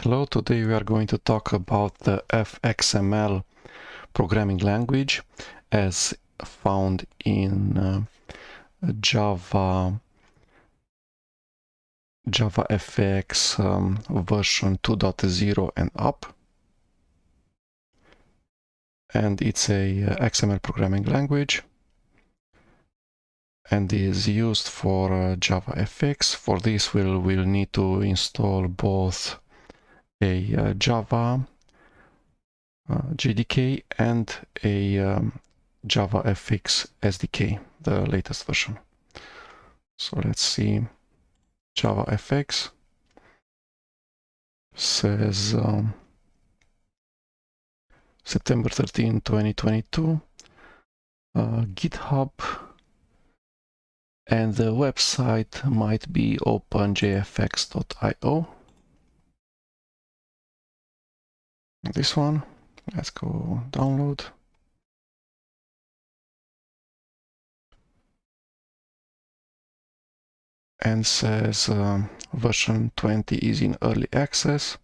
Hello, today we are going to talk about the FXML programming language as found in JavaFX version 2.0 and up. And it's a XML programming language and is used for JavaFX. For this we'll need to install both a Java JDK and a JavaFX SDK, the latest version. So let's see. JavaFX says September 13, 2022, GitHub, and the website might be openjfx.io. This one, let's go download. And says version 20 is in early access.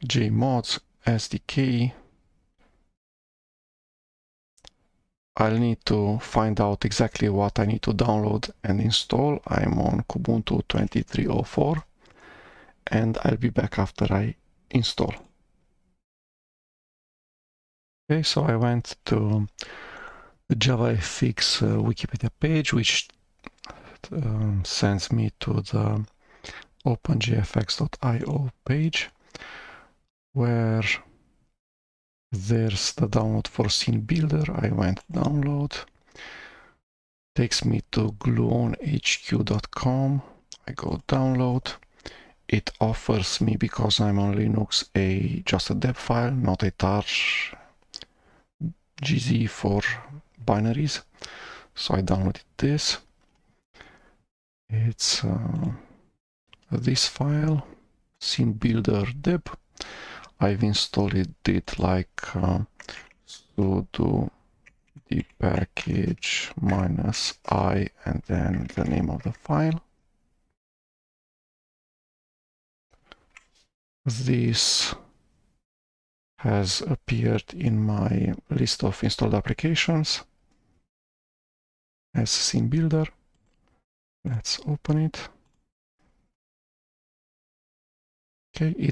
JMods SDK. I'll need to find out exactly what I need to download and install. I'm on Kubuntu 23.04 and I'll be back after I install. Okay, so I went to the JavaFX Wikipedia page, which sends me to the openjfx.io page, where there's the download for scene builder. I went download, takes me to gluonhq.com. I go download. It offers me, because I'm on Linux, just a deb file, not a tar gz for binaries. So I downloaded this. It's this file, scene builder deb. I've installed it like sudo the package -i and then the name of the file. This has appeared in my list of installed applications as scene builder. Let's open it. Okay,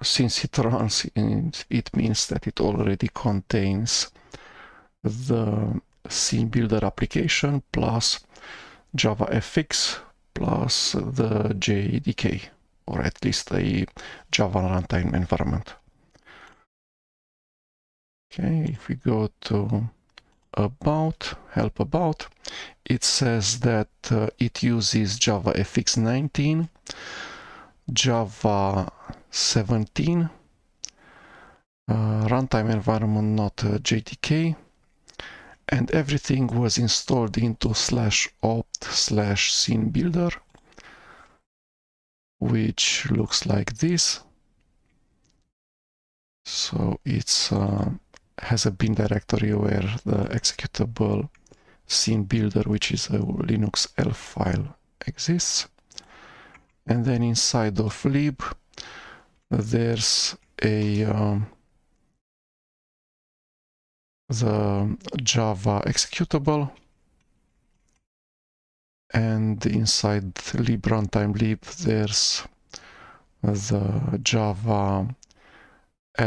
since it runs, it means that it already contains the scene builder application plus JavaFX plus the JDK, or at least a Java runtime environment. Okay, if we go to About, Help About, it says that it uses JavaFX 19, Java 17, runtime environment not JDK, and everything was installed into /opt/scene builder, which looks like this. So it's has a bin directory where the executable scene builder, which is a Linux elf file, exists. And then inside of lib, there's the Java executable, and inside lib runtime lib, there's the Java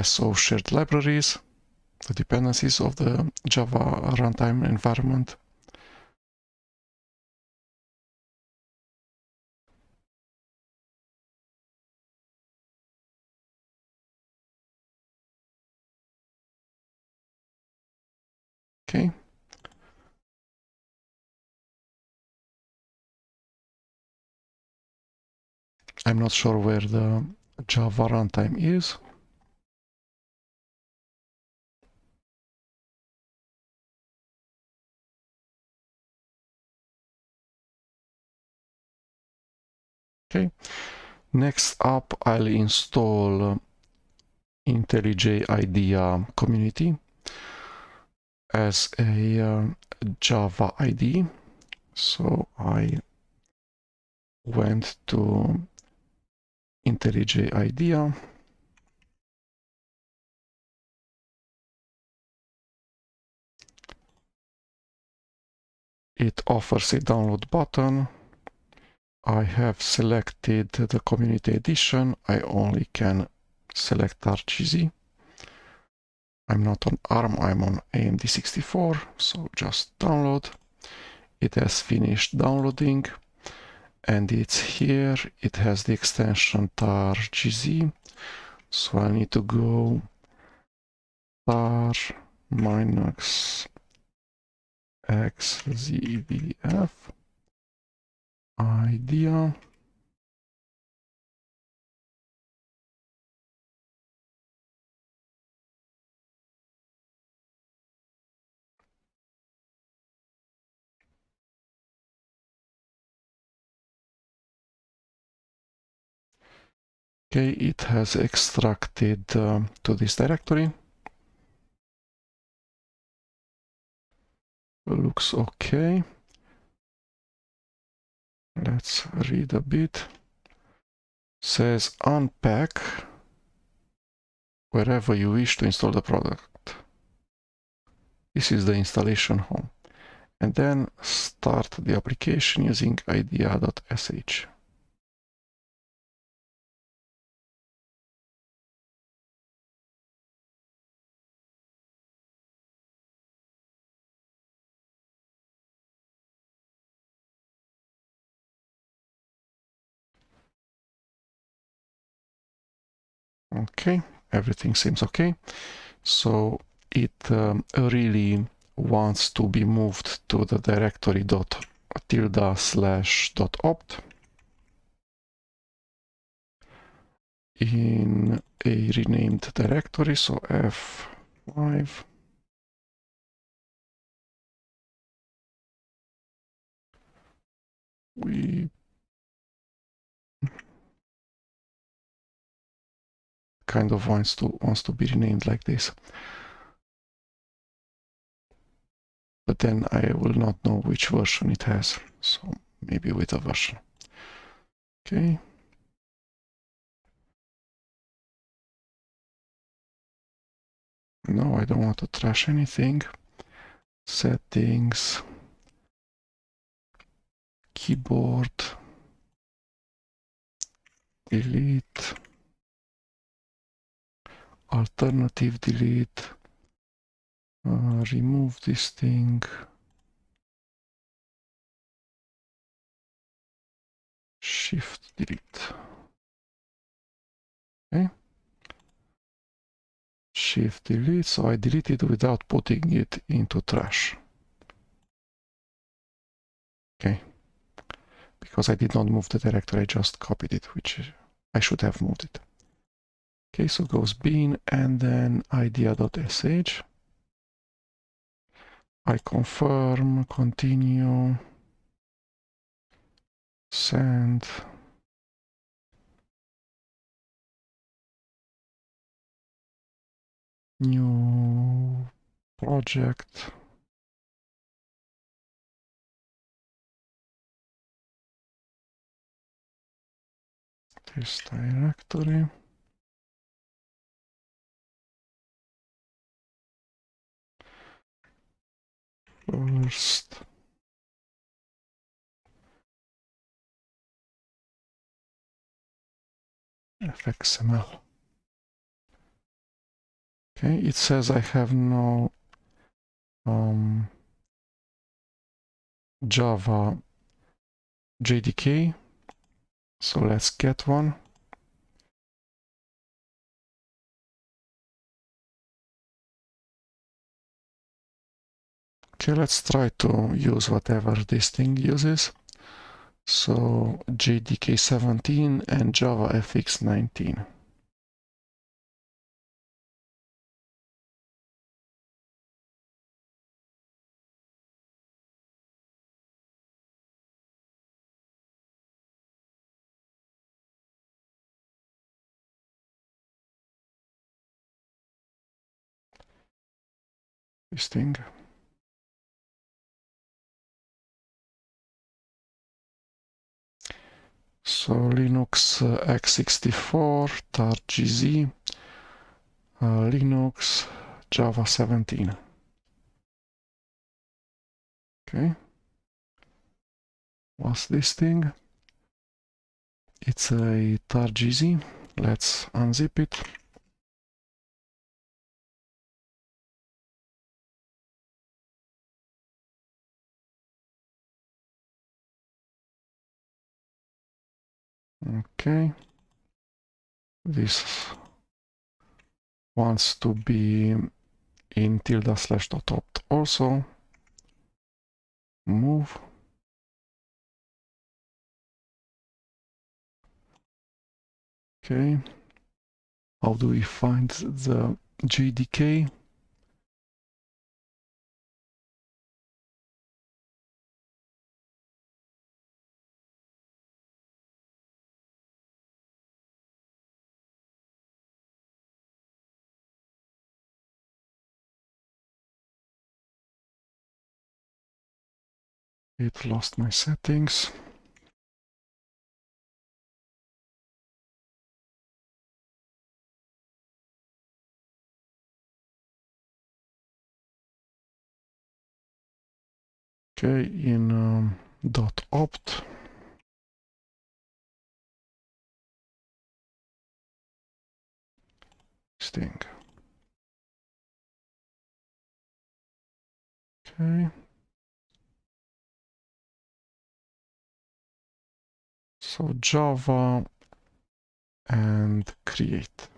SO shared libraries, the dependencies of the Java runtime environment. Okay. I'm not sure where the Java runtime is. Okay. Next up, I'll install IntelliJ IDEA Community. as a Java ID. So I went to IntelliJ IDEA. It offers a download button. I have selected the Community Edition. I only can select RGZ. I'm not on ARM, I'm on AMD64, so just download. It has finished downloading, and it's here. It has the extension tar-gz, so I need to go tar -xzvf idea. Okay, it has extracted to this directory. Looks okay. Let's read a bit. Says unpack wherever you wish to install the product. This is the installation home. And then start the application using idea.sh. Okay, everything seems okay. So it really wants to be moved to the directory .tilde/.opt in a renamed directory, so F5. We kind of wants to be renamed like this. But then I will not know which version it has, so maybe with a version. Okay. No, I don't want to trash anything. Settings, keyboard, delete, alternative delete, remove this thing, shift delete. Okay. Shift delete, so I deleted without putting it into trash. Okay. Because I did not move the directory, I just copied it, which I should have moved it. Okay, so goes bin and then idea.sh. I confirm, continue, send. New project. This directory. First. FXML. Okay, it says I have no Java JDK, so let's get one. Okay, let's try to use whatever this thing uses. So JDK 17 and JavaFX 19. This thing. So Linux x64, targz, Linux, Java 17. Okay. What's this thing? It's a targz. Let's unzip it. Okay. This wants to be in tilde/.opt also. Move. Okay. How do we find the JDK? It lost my settings. Okay, in .opt. Thing. Okay. So Java and create.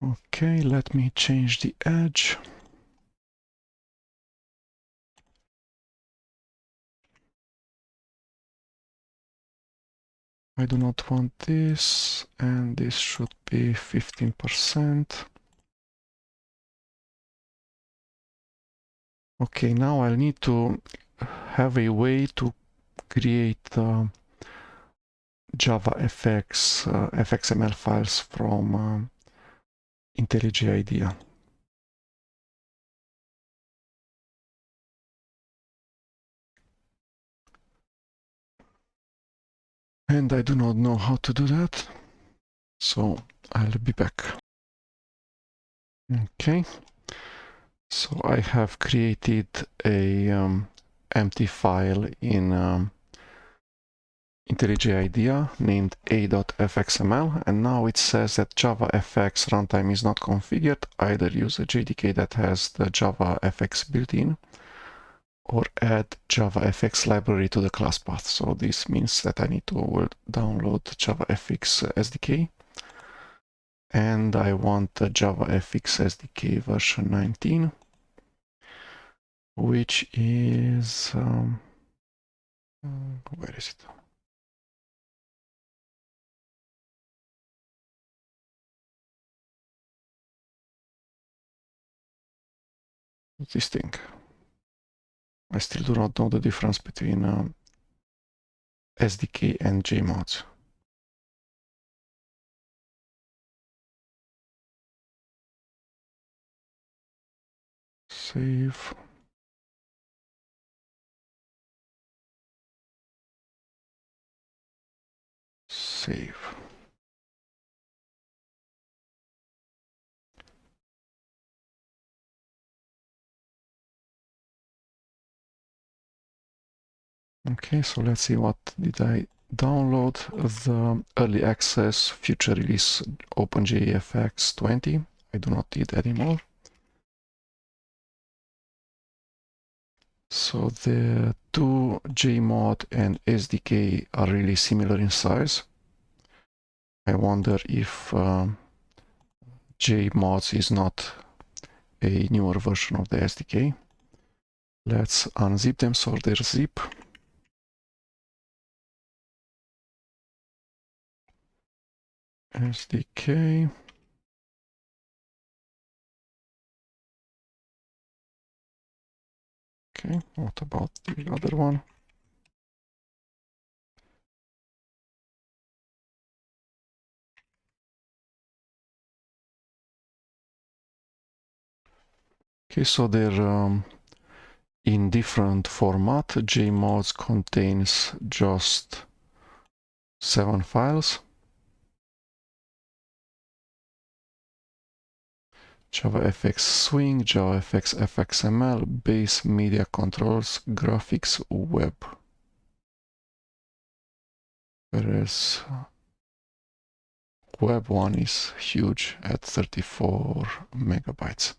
Okay, let me change the edge. I do not want this, and this should be 15%. Okay, now I'll need to have a way to create JavaFX FXML files from IntelliJ IDEA. And I do not know how to do that, so I'll be back. Okay, so I have created a empty file in IntelliJ IDEA named a.fxml, and now it says that JavaFX runtime is not configured. Either use a JDK that has the JavaFX built in, or add JavaFX library to the class path. So this means that I need to download JavaFX SDK, and I want the JavaFX SDK version 19, which is where is it? This thing. I still do not know the difference between SDK and JMods. Save. Save. Okay, so let's see, what did I download? The early access future release OpenJFX 20. I do not need anymore. So the two JMod and SDK are really similar in size. I wonder if JMods is not a newer version of the SDK. Let's unzip them so they're zip. SDK. Okay, what about the other one? Okay, so they're in different format. JMods contains just 7 files. JavaFX Swing, JavaFX FXML, base media controls, graphics, web. Whereas web one is huge at 34 megabytes.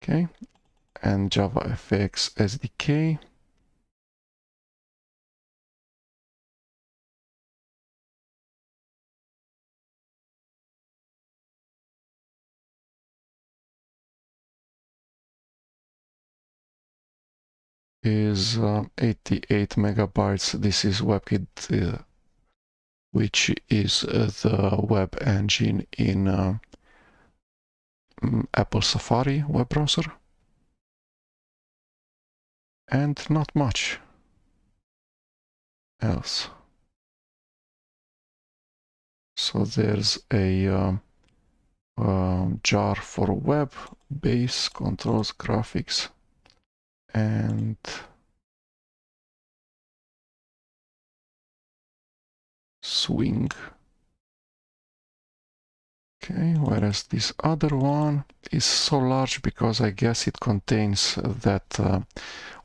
Okay, and JavaFX SDK. Is 88 megabytes. This is WebKit, which is the web engine in Apple Safari web browser. And not much else. So there's a jar for web, base, controls, graphics, and swing. Okay, whereas this other one is so large because I guess it contains that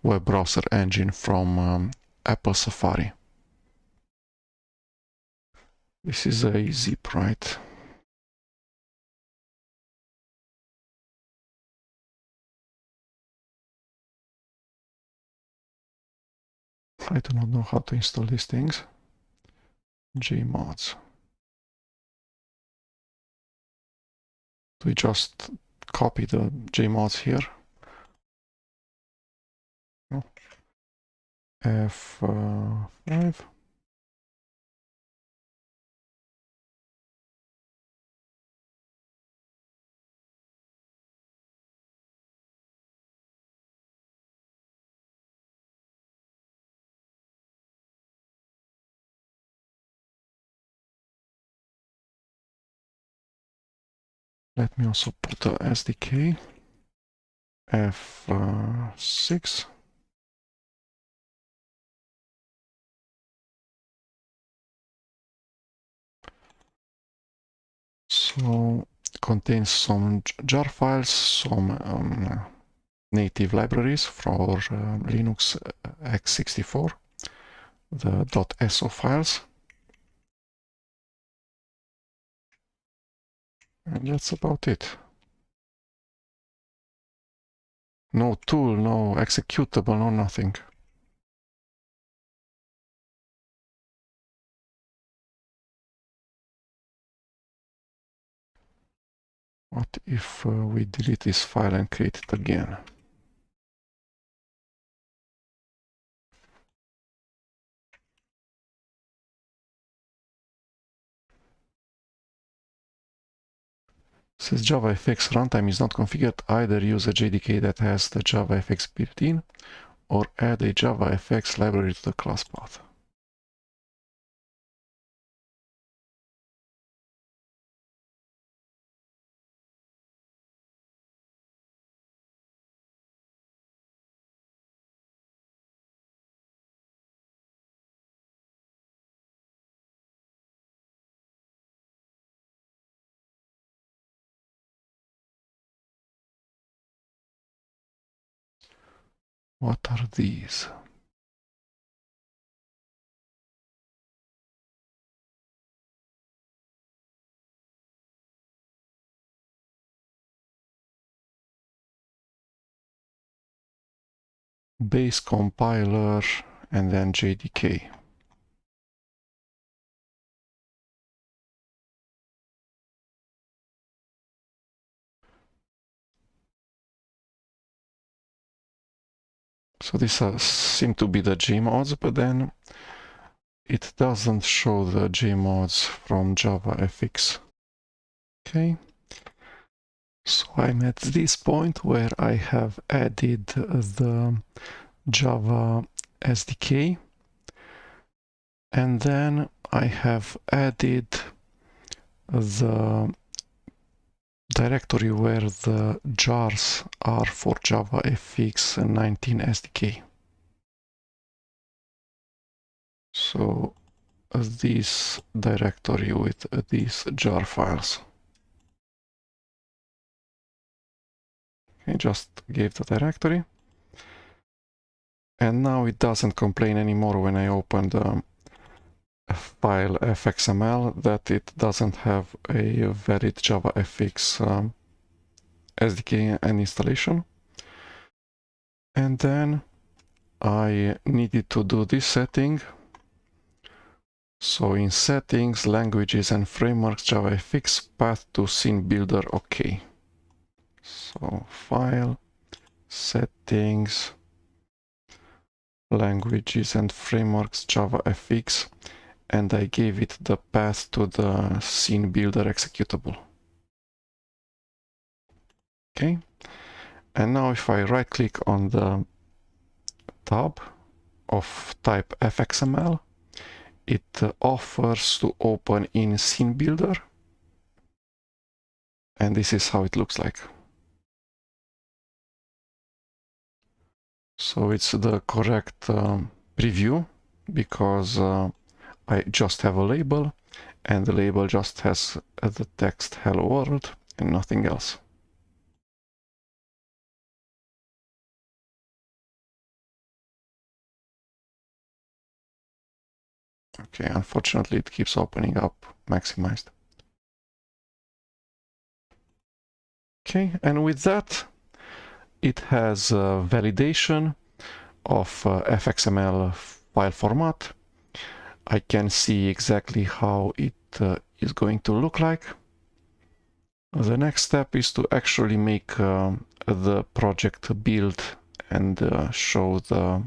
web browser engine from Apple Safari. This is a zip, right? I do not know how to install these things. Gmods. Do we just copy the Gmods here? No. F5. Let me also put the SDK. F6. So contains some jar files, some native libraries for Linux x64, the .so files, and that's about it. No tool, no executable, no nothing. What if we delete this file and create it again? Says JavaFX runtime is not configured. Either use a JDK that has the JavaFX built in, or add a JavaFX library to the class path. What are these? Base compiler and then JDK. So these seem to be the Gmods, but then it doesn't show the Gmods from JavaFX. Okay. So I'm at this point where I have added the Java SDK, and then I have added the directory where the jars are for JavaFX 19 SDK. So this directory with these jar files. Okay, just gave the directory. And now it doesn't complain anymore when I open the file FXML that it doesn't have a valid JavaFX SDK and installation. And then I needed to do this setting. So in settings, languages and frameworks, JavaFX path to scene builder, okay. So file, settings, languages and frameworks, JavaFX, and I gave it the path to the scene builder executable. Okay. And now if I right click on the tab of type FXML, it offers to open in scene builder. And this is how it looks like. So it's the correct preview because I just have a label and the label just has the text hello world and nothing else. Okay, unfortunately it keeps opening up maximized. Okay, and with that it has validation of FXML file format. I can see exactly how it is going to look like. The next step is to actually make the project build and show the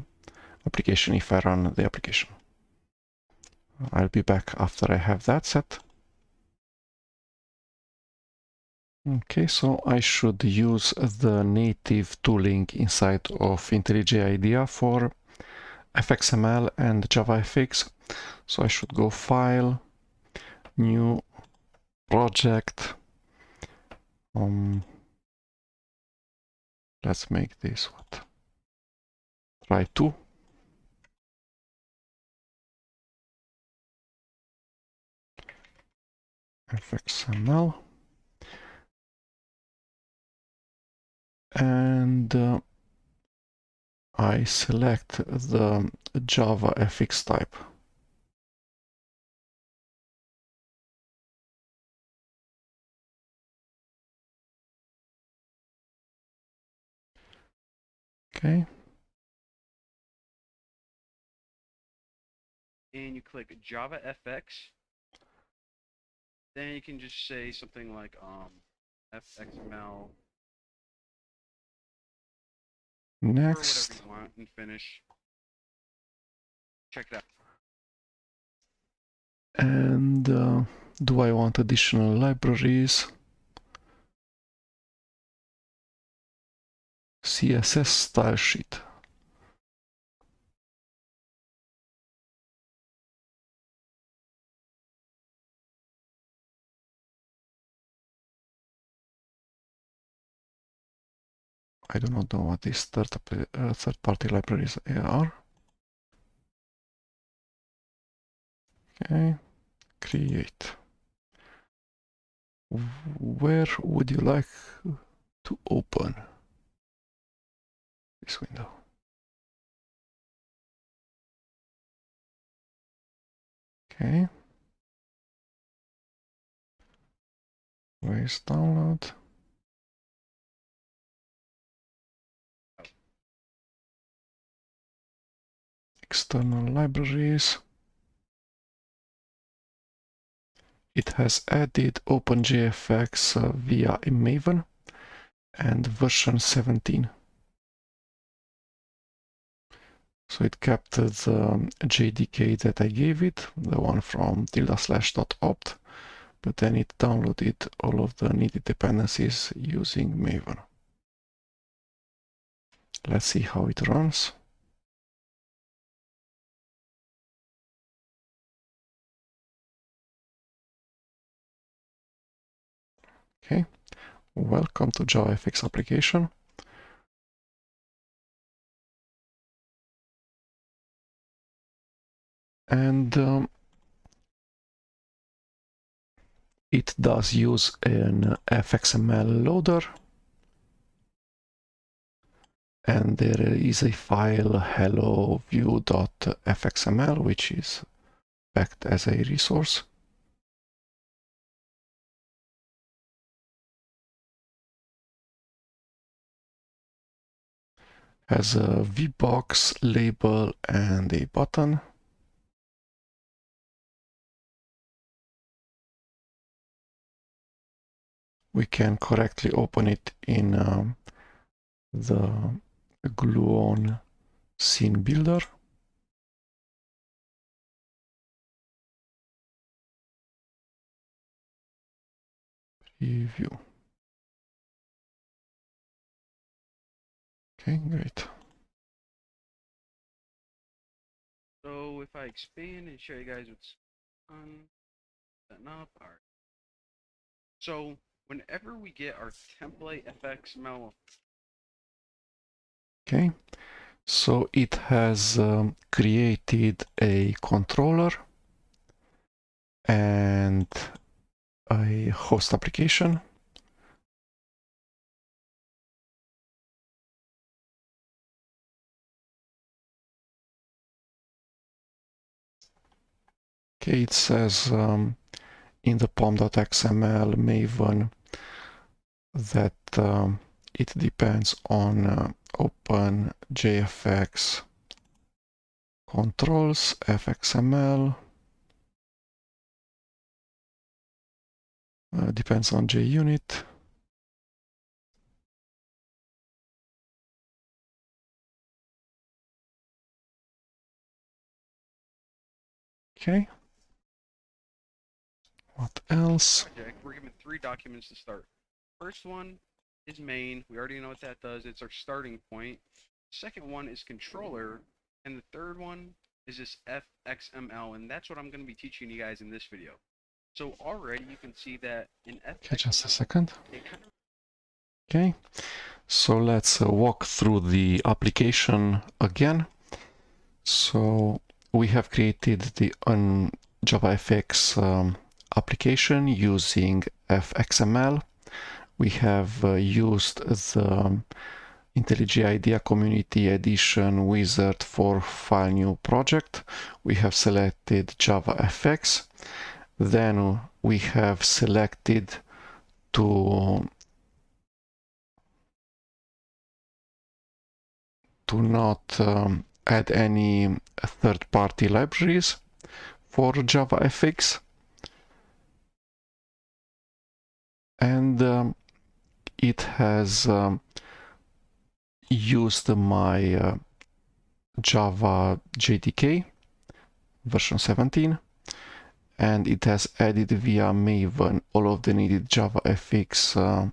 application if I run the application. I'll be back after I have that set. Okay, so I should use the native tooling inside of IntelliJ IDEA for FXML and JavaFX. So I should go File, New, Project. Let's make this what? Try 2. FXML. And I select the JavaFX type. Okay. And you click JavaFX. Then you can just say something like FXML. Next. Or whatever you want and finish. Check that. And do I want additional libraries? CSS style sheet. I do not know what these third-party libraries are. Okay, create. Where would you like to open this window? Okay. Where's download? External libraries. It has added OpenJFX via Maven and version 17. So it kept the JDK that I gave it, the one from //.opt, but then it downloaded all of the needed dependencies using Maven. Let's see how it runs. Okay, Welcome to JavaFX application. And it does use an FXML loader. And there is a file hello view.fxml, which is backed as a resource. Has a VBox label and a button. We can correctly open it in the Gluon scene builder. Preview. Okay, great. So if I expand and show you guys what's on, setting up, all right. So whenever we get our template FXML, Okay, so it has created a controller and a host application. Okay, it says in the pom.xml maven that it depends on open JFX controls, FXML, depends on JUnit. Okay. What else? project, we're given 3 documents to start. First one is main. We already know what that does. It's our starting point. Second one is controller. And the third one is this FXML. And that's what I'm going to be teaching you guys in this video. So already you can see that in FXML, Okay, just a second. it kind of Okay, so let's walk through the application again. So we have created the JavaFX application using FXML. We have used the IntelliJ IDEA Community Edition wizard for file new project. We have selected JavaFX. Then we have selected to not add any third-party libraries for JavaFX. And it has used my Java JDK version 17, and it has added via Maven all of the needed JavaFX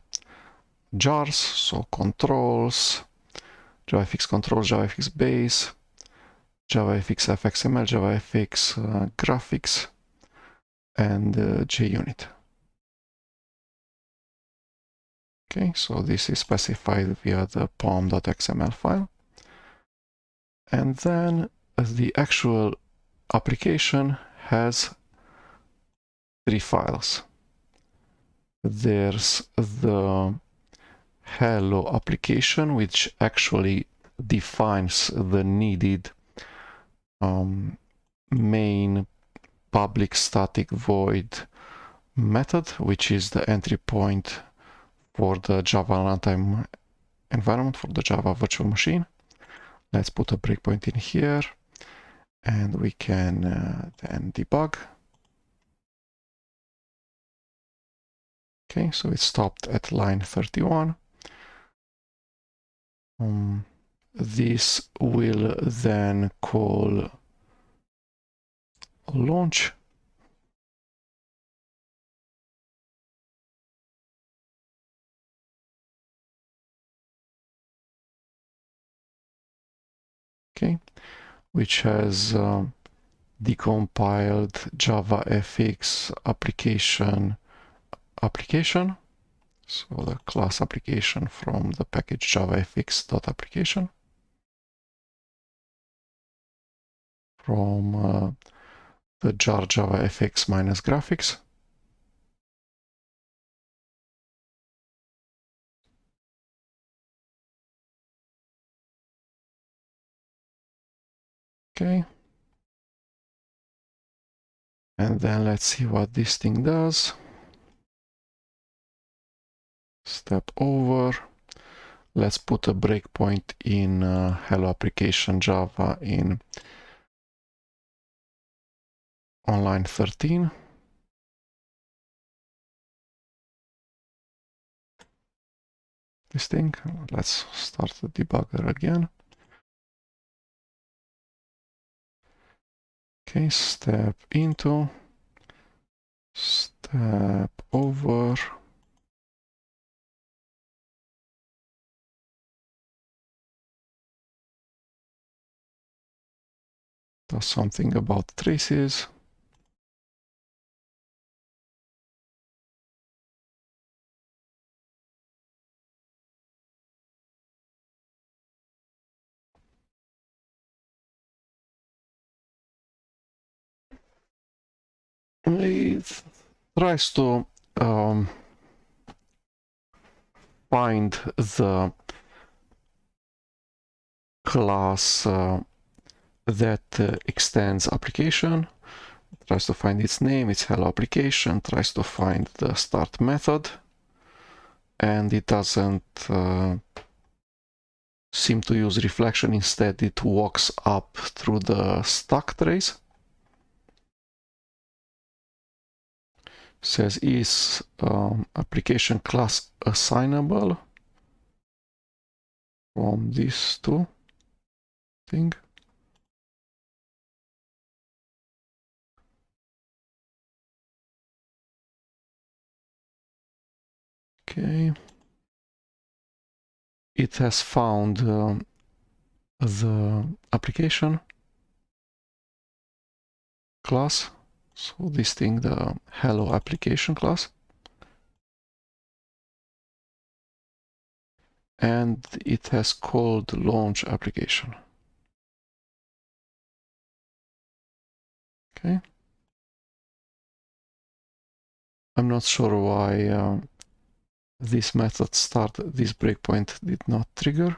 jars, so controls, JavaFX controls, JavaFX base, JavaFX FXML, JavaFX graphics, and JUnit. Okay, so this is specified via the pom.xml file. And then the actual application has 3 files. There's the hello application, which actually defines the needed main public static void method, which is the entry point for the Java runtime environment, for the Java virtual machine. Let's put a breakpoint in here, and we can then debug. Okay, so it stopped at line 31. This will then call launch. Okay, which has decompiled JavaFX application. So the class application from the package JavaFX.application. From the jar JavaFX minus graphics. Okay. And then let's see what this thing does. Step over. Let's put a breakpoint in hello application Java on line 13. This thing. Let's start the debugger again. Okay, step into, step over. Does something about traces. It tries to find the class that extends application, tries to find its name, its hello application, tries to find the start method, and it doesn't seem to use reflection. Instead, it walks up through the stack trace. Says is application class assignable from these two thing. Okay. It has found the application class. So this thing, the hello application class. And it has called launch application. Okay. I'm not sure why this method start, this breakpoint did not trigger.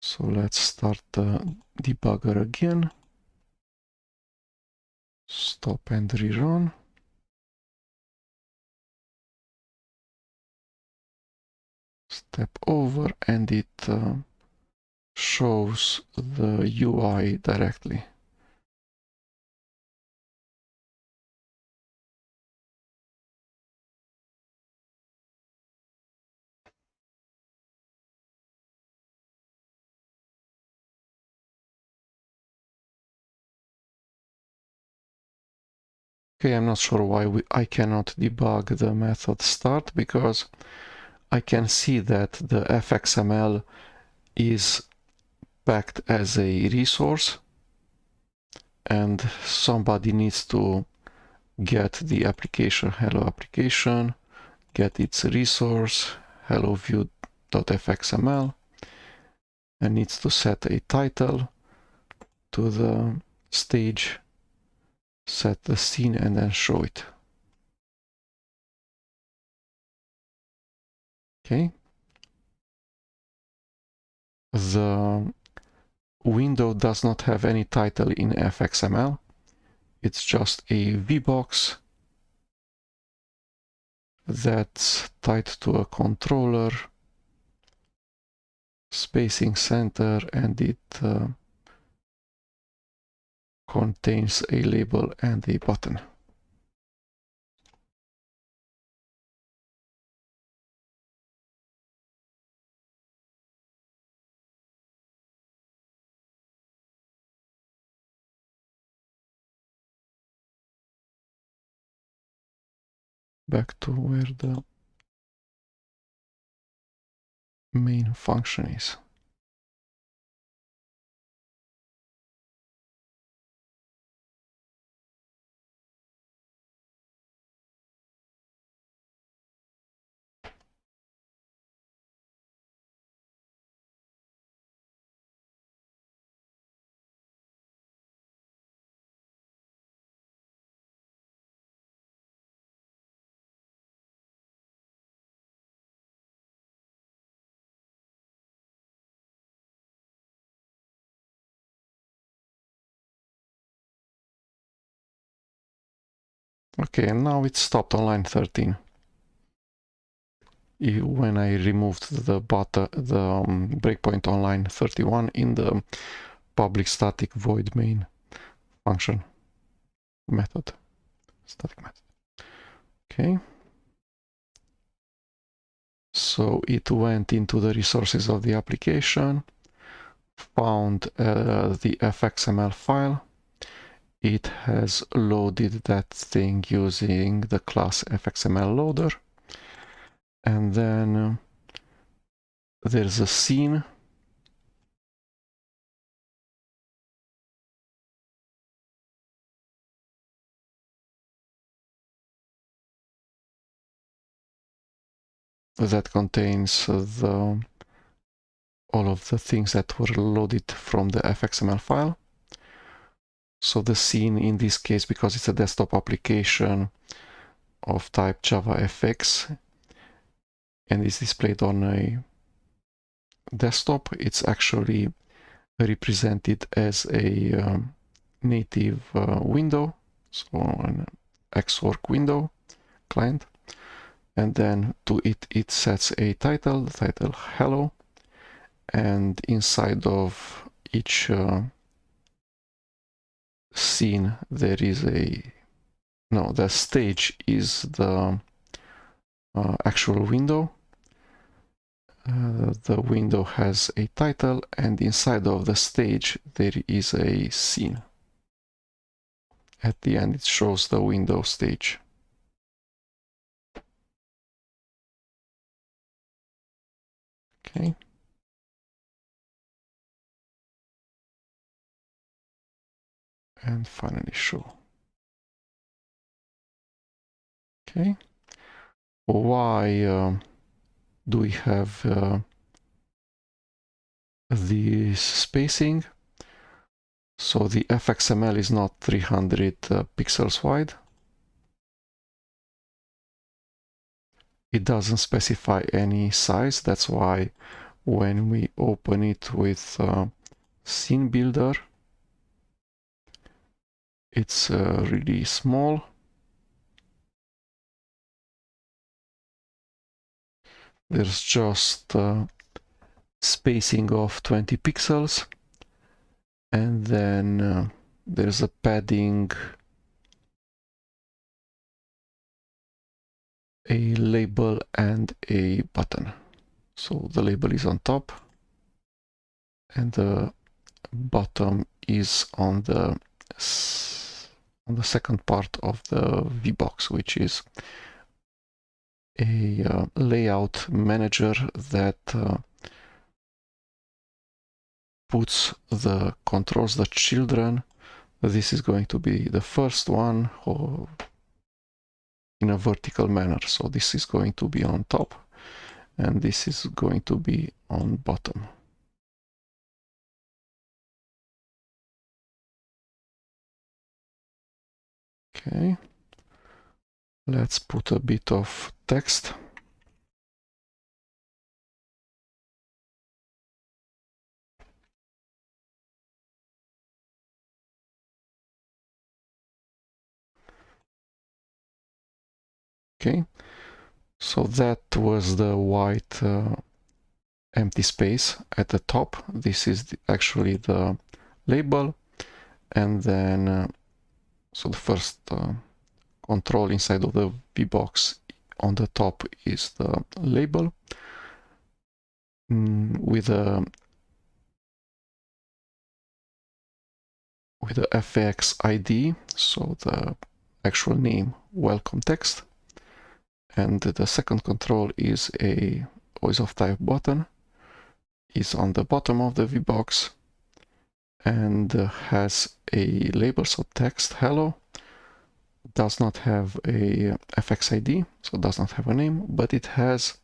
So let's start the debugger again. Stop and rerun. Step over and it shows the UI directly. Okay, I'm not sure why I cannot debug the method start, because I can see that the FXML is packed as a resource and somebody needs to get the application, hello application, get its resource, hello view.fxml, and needs to set a title to the stage, set the scene, and then show it. Okay. The window does not have any title in FXML. It's just a VBox that's tied to a controller, spacing center, and it contains a label and a button. Back to where the main function is. Okay, and now it stopped on line 13. When I removed the breakpoint on line 31 in the public static void main function method, static method. Okay. So it went into the resources of the application, found the FXML file. It has loaded that thing using the class FXML loader. And then there's a scene. That contains all of the things that were loaded from the FXML file. So the scene in this case, because it's a desktop application of type JavaFX and is displayed on a desktop, it's actually represented as a native window, so an Xwork window client. And then to it sets a title, the title hello, and inside of each scene there is the stage is the actual window. The window has a title, and inside of the stage there is a scene. At the end it shows the window stage. Okay. And finally show. Okay. Why do we have this spacing? So the FXML is not 300 pixels wide. It doesn't specify any size. That's why when we open it with Scene Builder, it's really small. There's just spacing of 20 pixels, and then there's a padding, a label, and a button. So the label is on top, and the bottom is on the second part of the VBox, which is a layout manager that puts the controls, the children. This is going to be the first one in a vertical manner. So this is going to be on top, and this is going to be on bottom. Okay. Let's put a bit of text. Okay. So that was the white empty space at the top. This is actually the label, and then so the first control inside of the VBox on the top is the label with a FX ID, so the actual name welcome text, and the second control is a voice of type button, is on the bottom of the VBox, and has a label, so text hello, does not have a FX ID, so does not have a name, but it has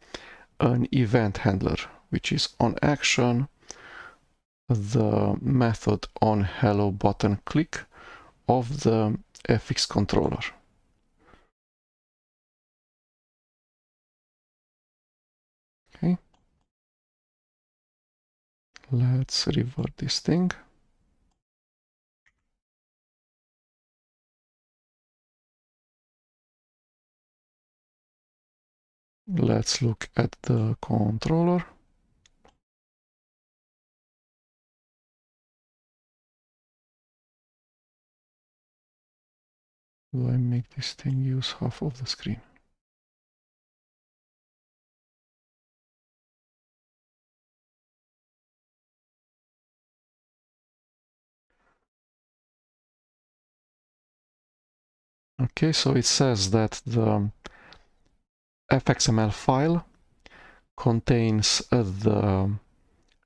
an event handler, which is on action, the method on hello button click of the FX controller. Okay. Let's revert this thing. Let's look at the controller. Do I make this thing use half of the screen? Okay, so it says that the FXML file contains the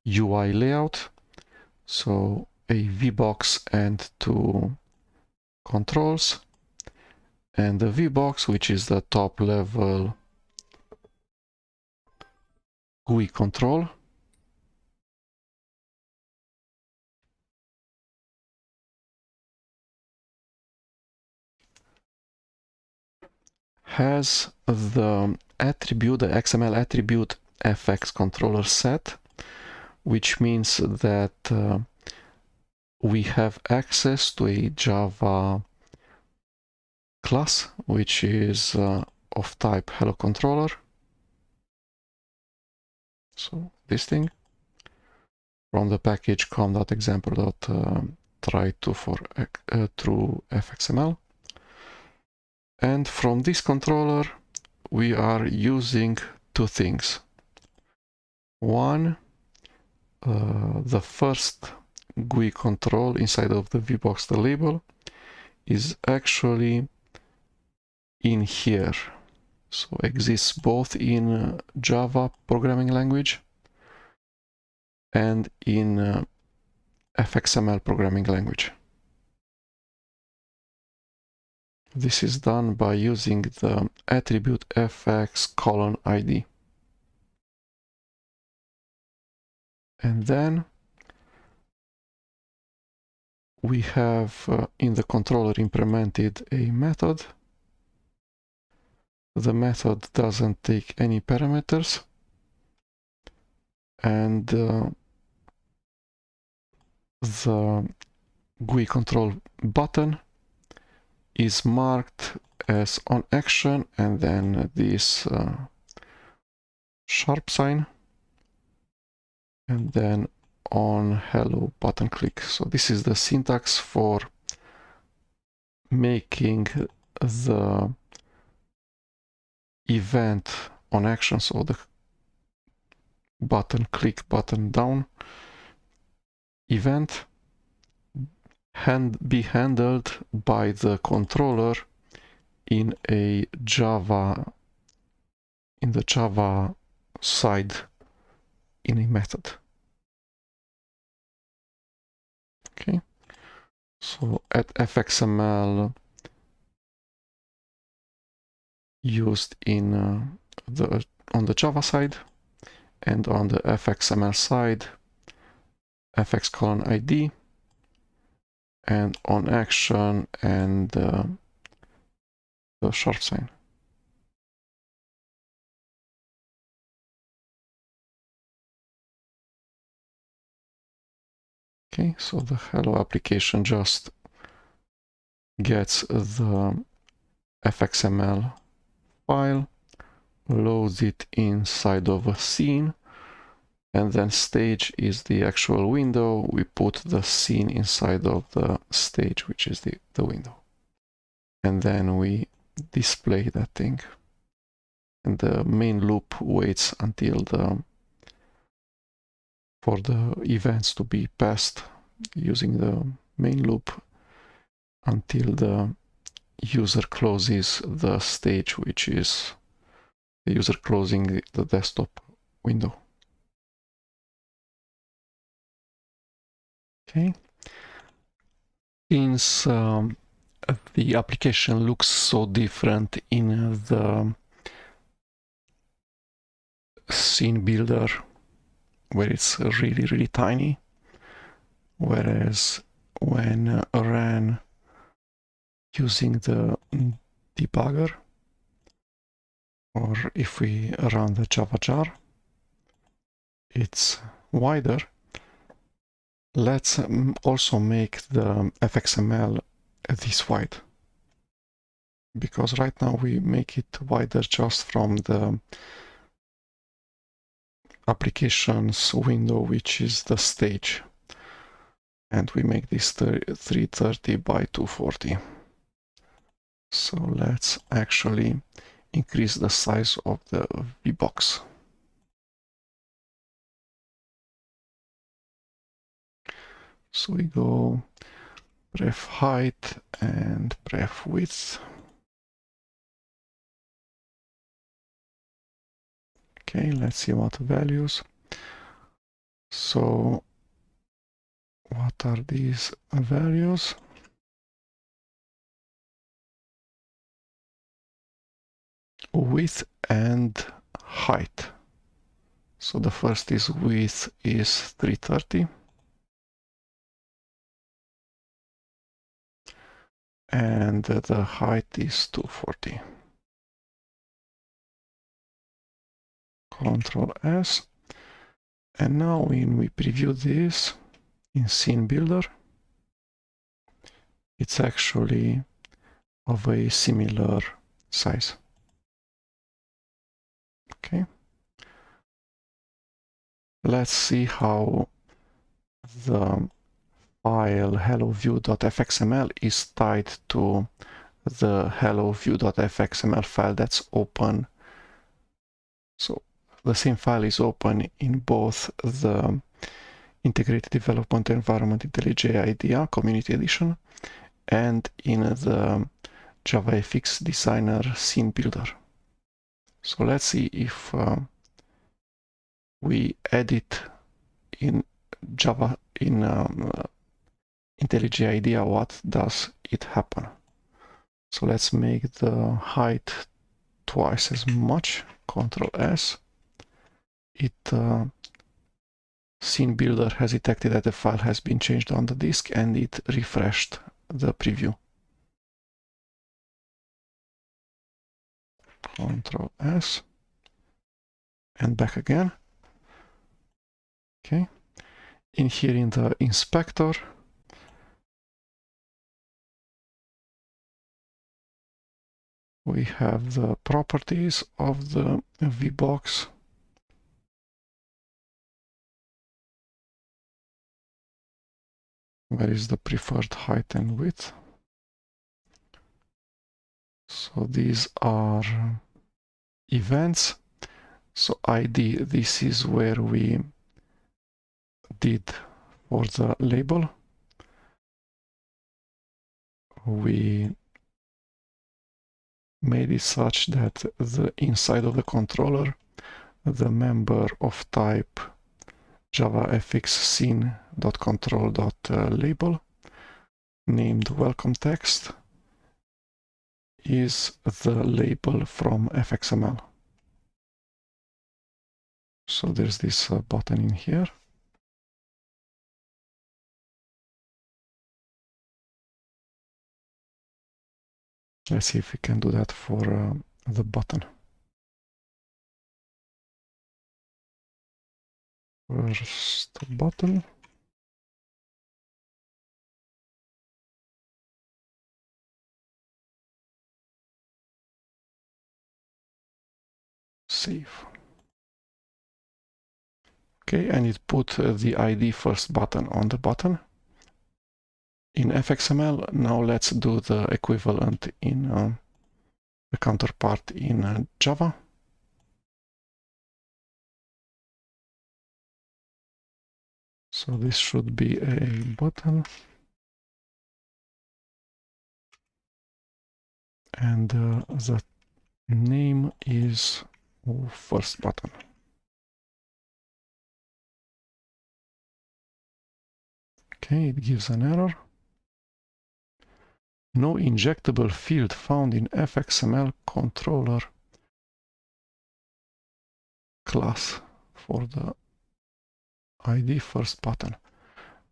UI layout, so a VBox and two controls, and the VBox, which is the top level GUI control, has the attribute, the XML attribute FX controller set, which means that we have access to a Java class, which is of type hello controller. So this thing from the package com.example.try to for through FXML. And from this controller, we are using two things. One, the first GUI control inside of the VBox, the label, is actually in here. So exists both in Java programming language and in FXML programming language. This is done by using the attribute fx::id. And then we have in the controller implemented a method. The method doesn't take any parameters, and the GUI control button is marked as on action, and then this sharp sign, and then on hello button click. So this is the syntax for making the event on action, so the button click, button down event be handled by the controller in a Java, in the Java side in a method. Okay, so at FXML used in on the Java side, and on the FXML side fx::id, and on action and the sharp sign. Okay, so the hello application just gets the FXML file, loads it inside of a scene, and then stage is the actual window. We put the scene inside of the stage, which is the window. And then we display that thing. And the main loop waits until for the events to be passed using the main loop until the user closes the stage, which is the user closing the desktop window. Okay. Since the application looks so different in the scene builder, where it's really tiny, whereas when ran using the debugger, or if we run the Java jar, it's wider. Let's also make the FXML this wide. because right now we make it wider just from the applications window, which is the stage, and we make this 330 by 240. So let's actually increase the size of the VBox. So we go pref height and pref width. Okay, let's see what values. So what are these values? Width and height. So the first is width is 330 and the height is 240. Control S. And now when we preview this in Scene Builder, it's actually of a similar size. Okay. Let's see how the file helloview.fxml is tied to the helloview.fxml file that's open. So the same file is open in both the Integrated Development Environment IntelliJ IDEA Community Edition and in the JavaFX Designer Scene Builder. So let's see if we edit in Java in IntelliJ IDEA, what does it happen? So let's make the height twice as much. Control S. It Scene Builder has detected that the file has been changed on the disk and it refreshed the preview. Control S and back again. Okay. In here in the inspector, we have the properties of the VBox. Where is the preferred height and width? So these are events. So ID, this is where we did for the label. We made it such that the inside of the controller, the member of type JavaFX scene.control.label named welcome text is the label from FXML. So there's this button in here. Let's see if we can do that for the button. First button. Save. Okay, and it put the ID first button on the button. In FXML, now let's do the equivalent in the counterpart in Java. So this should be a button. And the name is first button. Okay, it gives an error. No injectable field found in FXML controller class for the ID first button.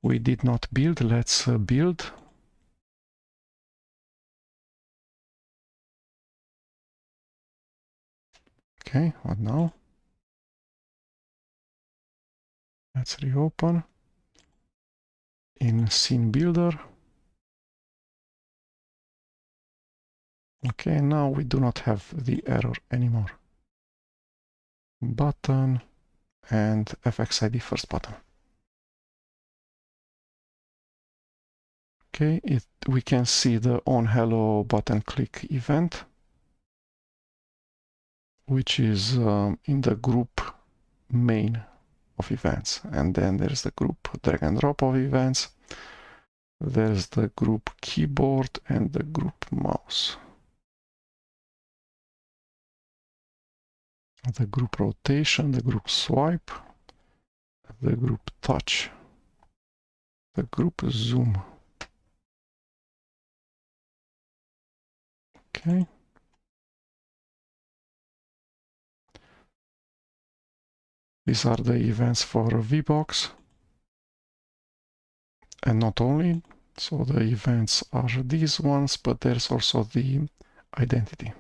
We did not build. Let's build. Okay, what now? Let's reopen. In Scene Builder, Okay, now we do not have the error anymore. Button and FXID first button. Okay, we can see the onHello button click event, which is in the group main of events. And then there's the group drag and drop of events. There's the group keyboard and the group mouse. The group rotation, the group swipe, the group touch, the group zoom. Okay. These are the events for VBox. And not only, so the events are these ones, but there's also the identity.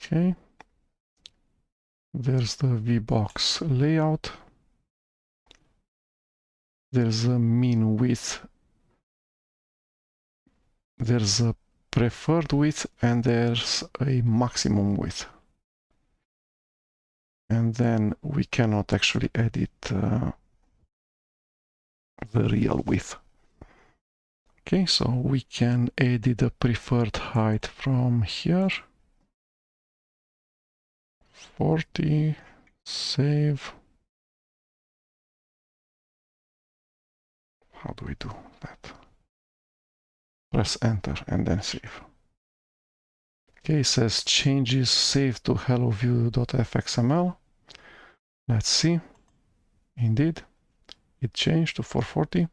Okay. There's the VBox layout. There's a mean width. There's a preferred width and there's a maximum width. And then we cannot actually edit the real width. Okay, so we can edit the preferred height from here. 40, save. How do we do that? Press enter and then save. Okay, it says changes saved to helloview.fxml. Let's see. Indeed, it changed to 440.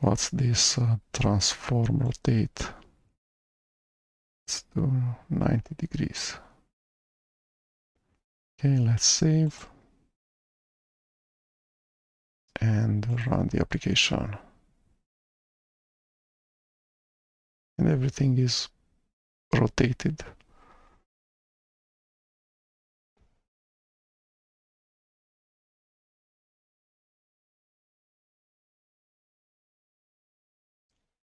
What's this transform rotate? Let's do 90 degrees. Okay, let's save and run the application. And everything is rotated.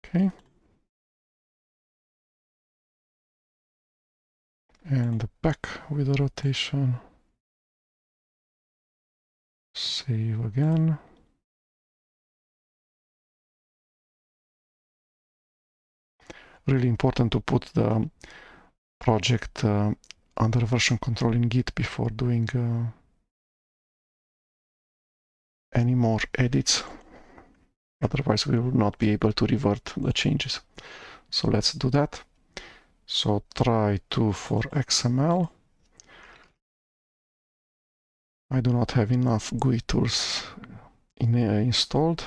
Okay. And back with the rotation. Save again. Really important to put the project under version control in Git before doing any more edits. Otherwise, we will not be able to revert the changes. So let's do that. So try to for XML. I do not have enough GUI tools installed.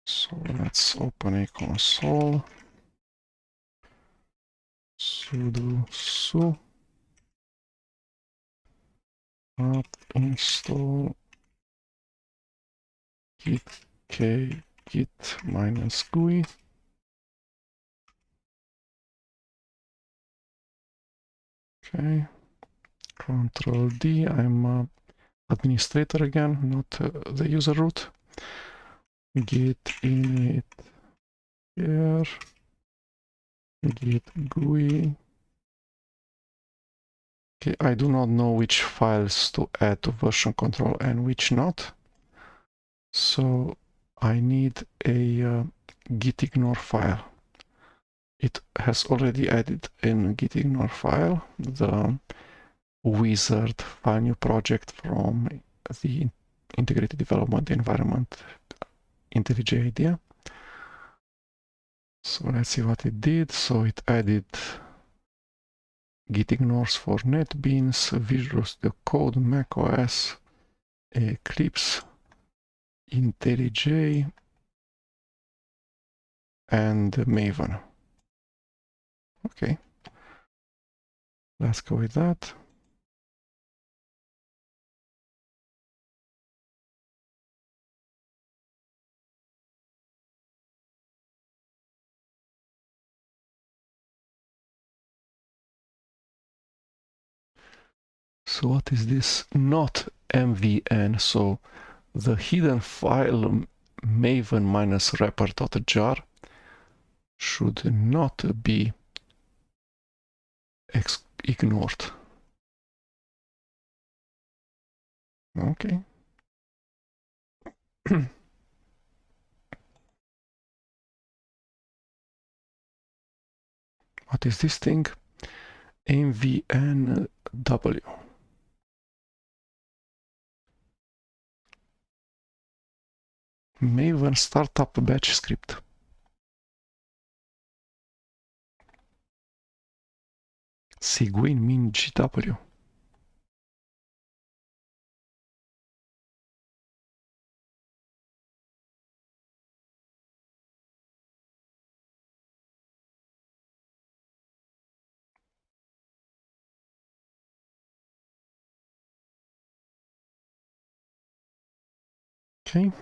So let's open a console. Sudo su apt install git k git minus GUI. Okay, Control D. I'm administrator again, not the user root. Git init here, git GUI. Okay, I do not know which files to add to version control and which not. So I need a gitignore file. It has already added in gitignore file the wizard file new project from the integrated development environment IntelliJ IDEA. So let's see what it did. So it added gitignores for NetBeans, Visual Studio Code, macOS, Eclipse, IntelliJ, and Maven. Okay, let's go with that. So what is this? Not mvn, so the hidden file maven-wrapper.jar should not be ignored. Okay. What is this thing? mvnw. Maven startup batch script. Cygwin min GW. Okay.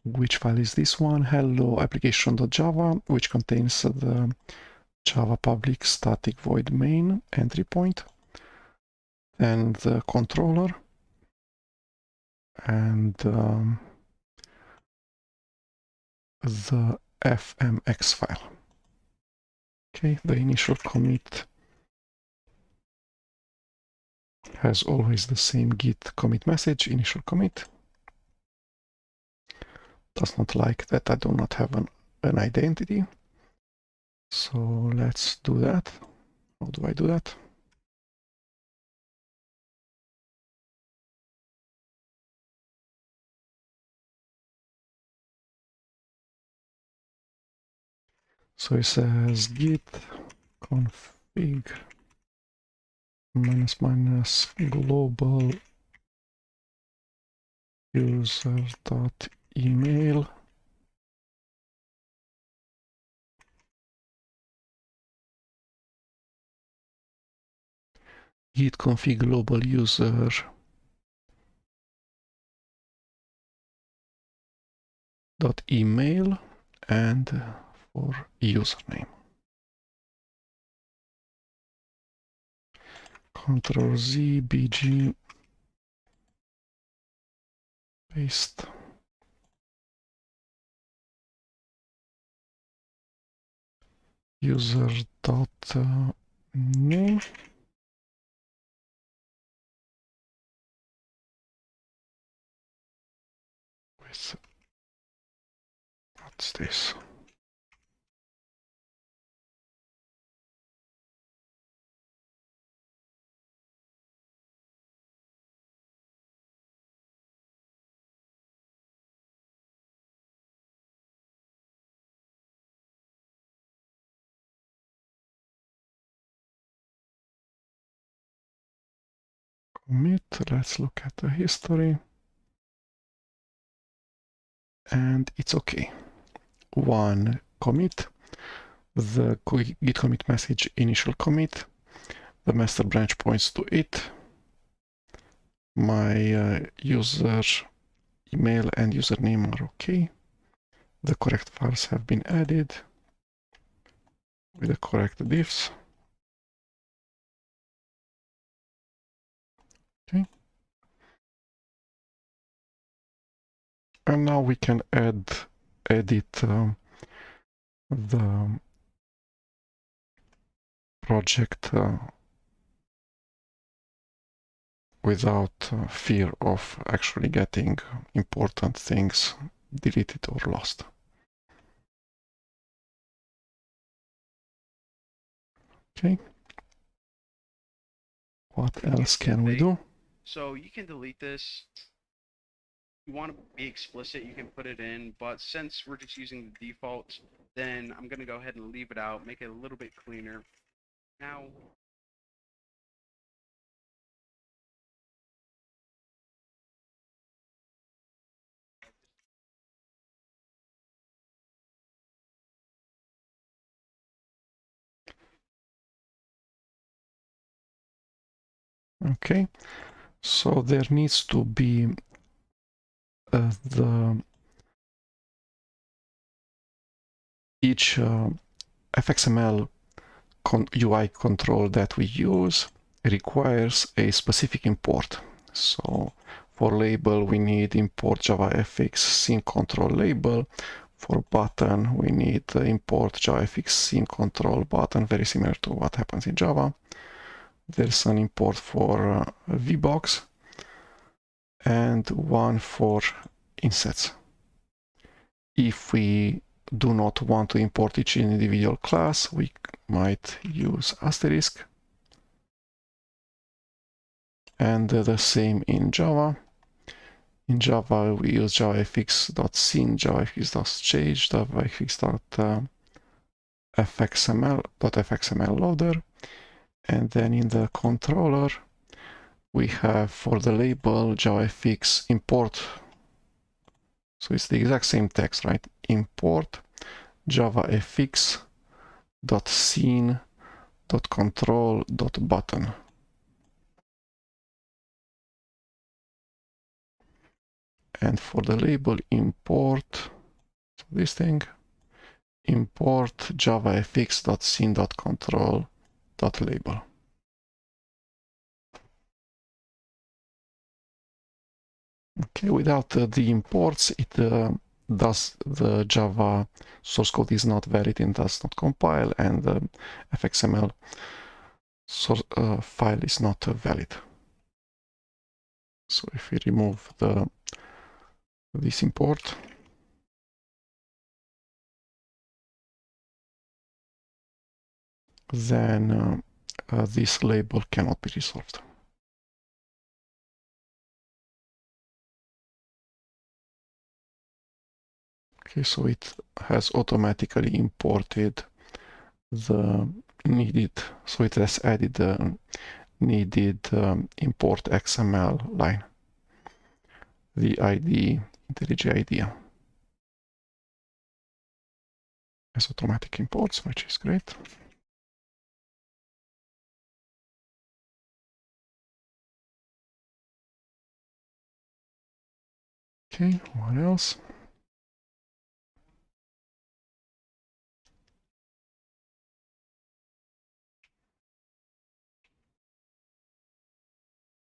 Which file is this one? Hello application.java, which contains the Java public static void main entry point and the controller and the fmx file. Okay, the initial commit has always the same git commit message, initial commit. Does not like that I do not have an identity. So let's do that. How do I do that? So it says git config -- global user.email git config global user .email and for username. Ctrl Z, BG, paste. User.name. What's this? Commit. Let's look at the history. And it's okay. One commit, the git commit message initial commit, the master branch points to it, my user email and username are okay, the correct files have been added with the correct diffs. Okay. And now we can edit the project without fear of actually getting important things deleted or lost. Okay. What else can we do? So you can delete this. You want to be explicit, you can put it in, but since we're just using the defaults, then I'm going to go ahead and leave it out, make it a little bit cleaner. Now, okay, so there needs to be each FXML UI control that we use requires a specific import. So for label, we need import JavaFX scene control label. For button, we need import JavaFX scene control button, very similar to what happens in Java. There's an import for VBox and one for insets. If we do not want to import each individual class, we might use asterisk. And the same in Java. In Java, we use javafx.scene, javafx.stage, javafx.fxml loader. And then in the controller, we have for the label javafx import. So it's the exact same text, right? Import javafx.scene.control.button. And for the label import, so this thing, import javafx.scene.control.label. Okay, without the imports, it does the Java source code is not valid and does not compile, and the FXML source, file is not valid. So if we remove this import, then this label cannot be resolved. Okay, so it has automatically imported the needed, so it has added the needed import XML line, the ID, IntelliJ IDEA. Has automatic imports, which is great. Okay, what else?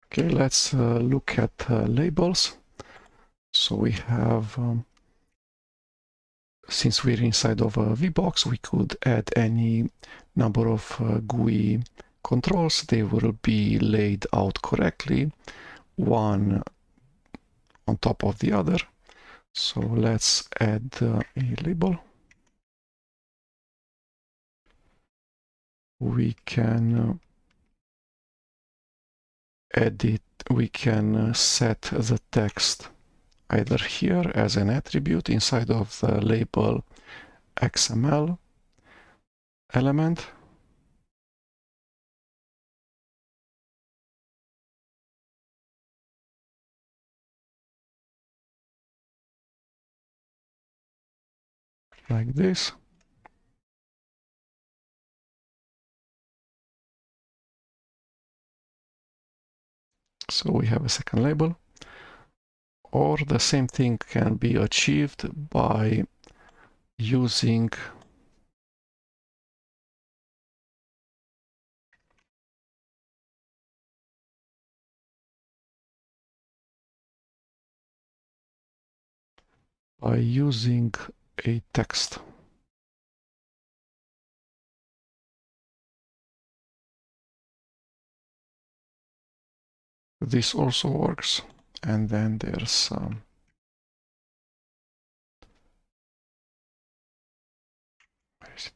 Okay, let's look at labels. So we have, since we're inside of a VBox, we could add any number of GUI controls. They will be laid out correctly, one on top of the other. So let's add a label. We can edit, we can set the text either here as an attribute inside of the label XML element, like this. So we have a second label. Or the same thing can be achieved by using a text. This also works. And then there's where is it?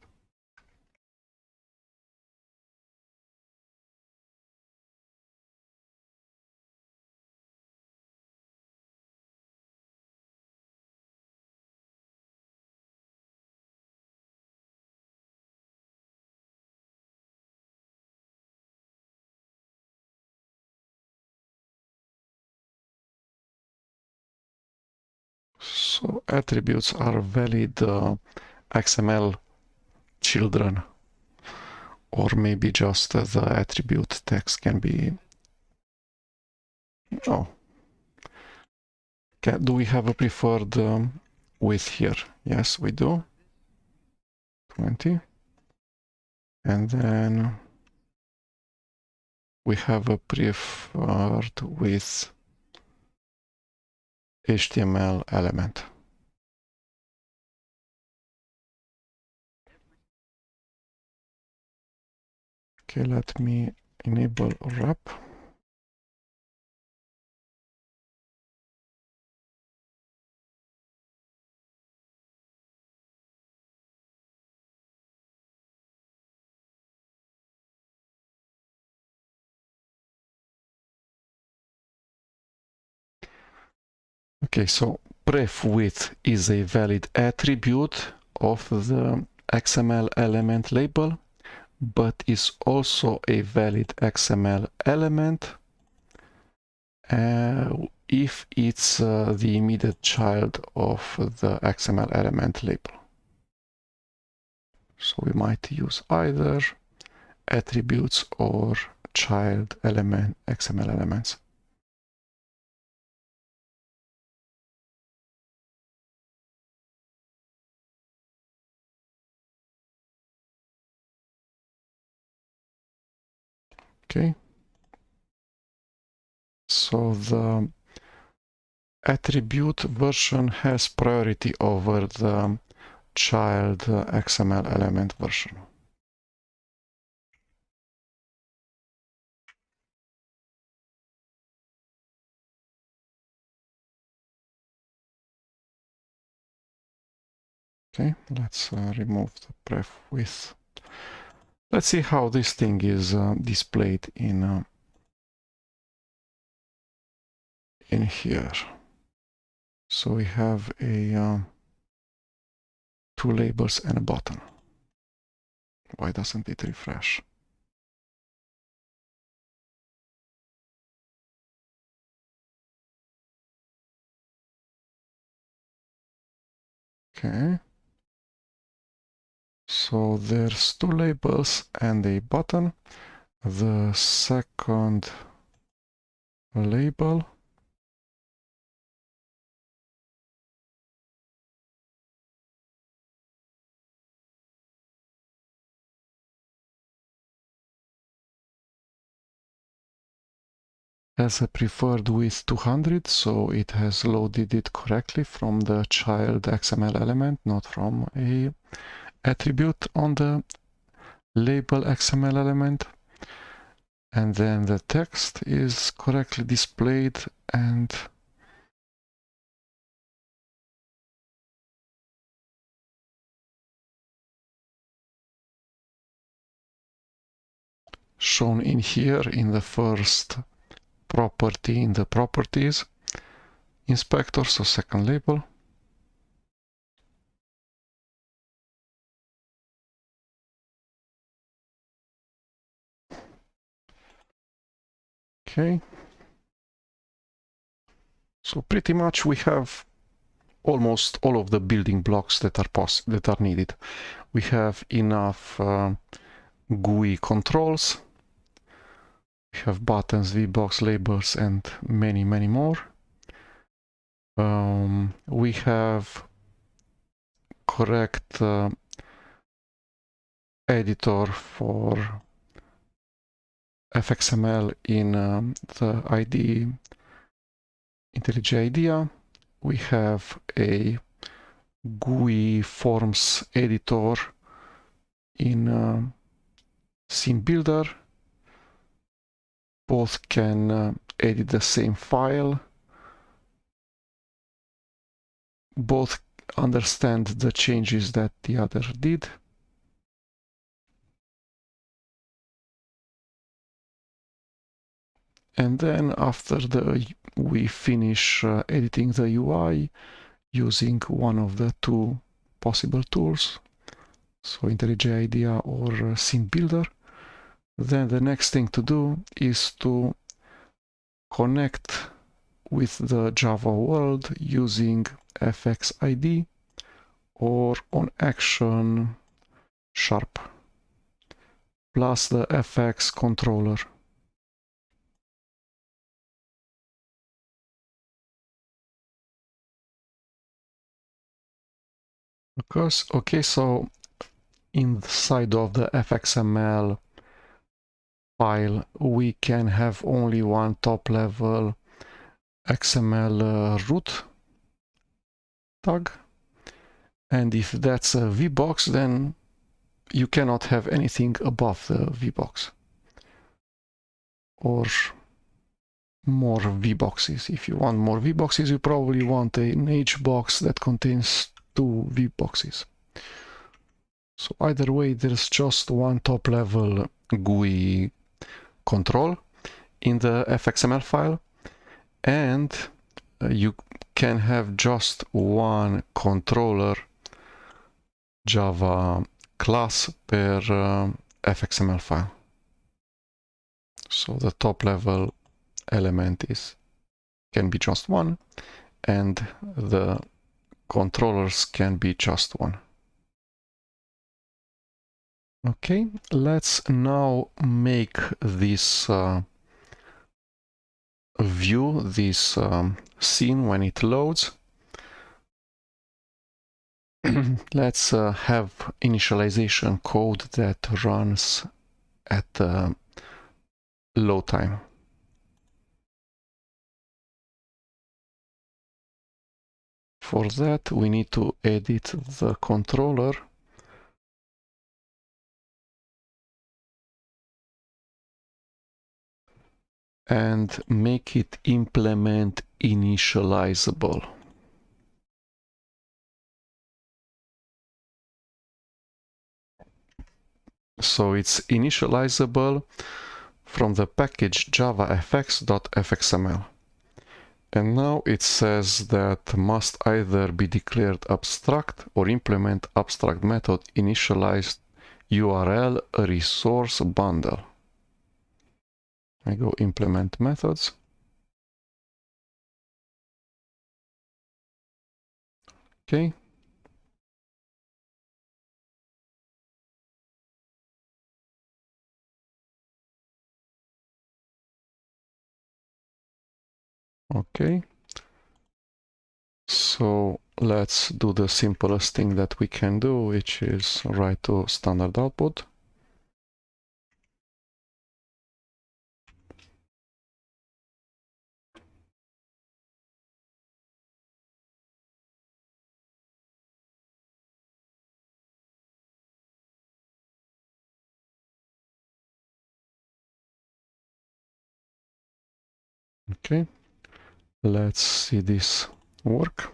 So attributes are valid XML children, or maybe just the attribute text can be. Oh, do we have a preferred width here? Yes, we do. 20. And then we have a preferred with HTML element. Okay, let me enable wrap. Okay, so pref width is a valid attribute of the XML element label, but is also a valid XML element if it's the immediate child of the XML element label. So we might use either attributes or child element XML elements. Okay. So the attribute version has priority over the child XML element version. Okay, let's remove the pref width. Let's see how this thing is displayed in here. So we have a two labels and a button. Why doesn't it refresh? Okay. So there's two labels and a button. The second label has a preferred width 200, so it has loaded it correctly from the child XML element, not from a attribute on the label XML element. And then the text is correctly displayed and shown in here in the first property in the properties inspector, so second label. Okay. So pretty much we have almost all of the building blocks that are needed. We have enough GUI controls. We have buttons, VBox, labels, and many more. We have correct editor for FXML in the IDE IntelliJ IDEA. We have a GUI forms editor in Scene Builder. Both can edit the same file. Both understand the changes that the other did. And then after we finish editing the UI using one of the two possible tools, so IntelliJ IDEA or Scene Builder, then the next thing to do is to connect with the Java world using FXID or on action sharp plus the FX controller. Okay, so inside of the FXML file, we can have only one top-level XML root tag. And if that's a VBox, then you cannot have anything above the VBox. Or more VBoxes. If you want more VBoxes, you probably want an HBox that contains 2 VBoxes. So either way, there's just one top-level GUI control in the FXML file, and you can have just one controller Java class per FXML file. So the top-level element can be just one, and the controllers can be just one. Okay, let's now make this view, this scene when it loads. Let's have initialization code that runs at load time. For that, we need to edit the controller and make it implement initializable. So it's initializable from the package JavaFX.fxml. And now it says that must either be declared abstract or implement abstract method initialized URL resource bundle. I go implement methods. Okay. Okay. So let's do the simplest thing that we can do, which is write to standard output. Okay. Let's see this work.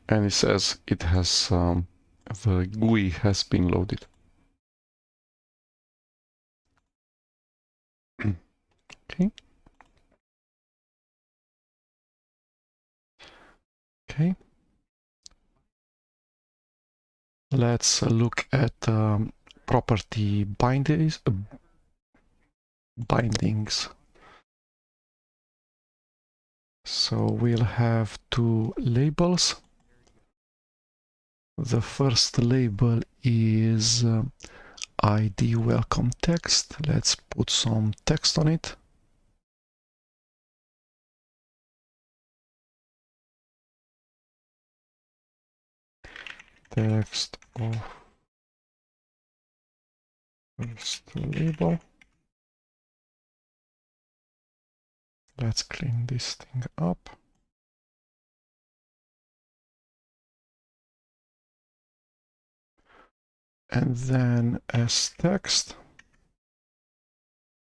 And it says it has the GUI has been loaded. Okay. Okay. Let's look at property bindings. So we'll have 2 labels. The first label is ID welcome text. Let's put some text on it. Text of first label. Let's clean this thing up. And then as text,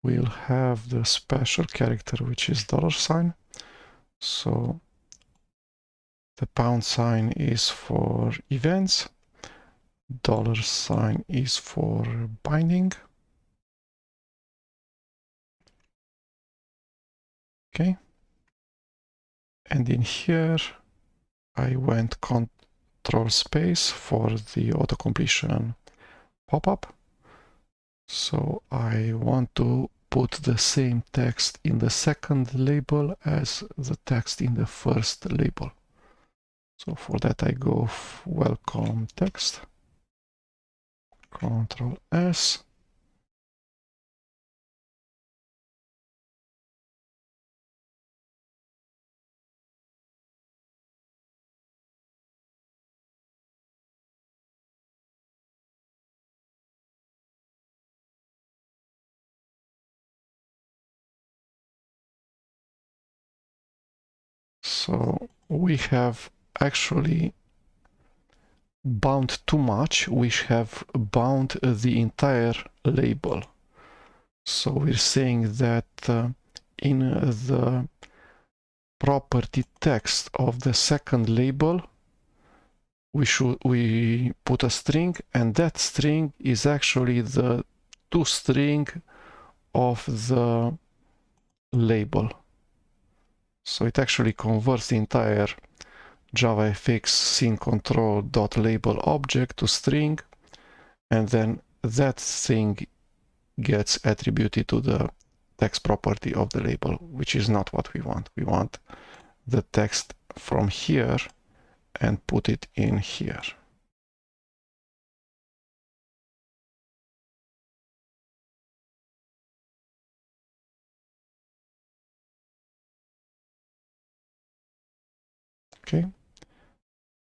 we'll have the special character, which is $. So the £sign is for events, $sign is for binding. Okay. And in here, I went control space for the autocompletion pop-up. So I want to put the same text in the second label as the text in the first label. So for that I go welcome text, Control S, So we have actually bound too much. We have bound the entire label. So we're saying that in the property text of the second label, we put a string, and that string is actually the toString of the label. So it actually converts the entire JavaFX scene control.label object to string, and then that string gets attributed to the text property of the label, which is not what we want. We want the text from here and put it in here. Okay,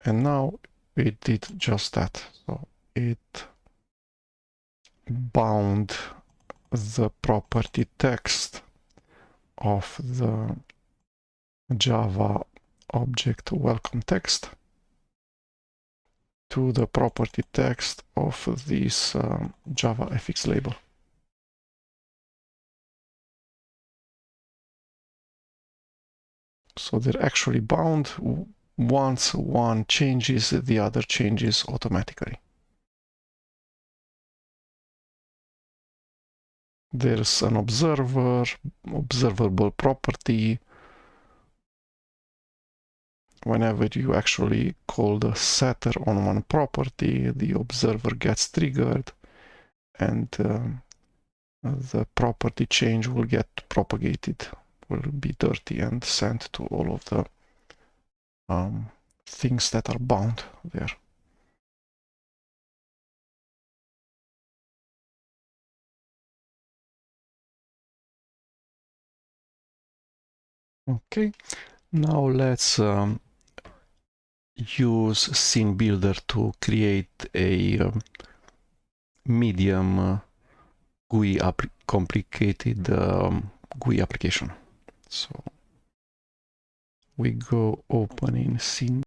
and now we did just that. So it bound the property text of the Java object welcome text to the property text of this JavaFX label. So they're actually bound. Once one changes, the other changes automatically. There's an observable property. Whenever you actually call the setter on one property, the observer gets triggered, and the property change will get propagated, will be dirty and sent to all of the things that are bound there. Okay, now let's use Scene Builder to create a medium GUI complicated GUI application. So we go open in Scene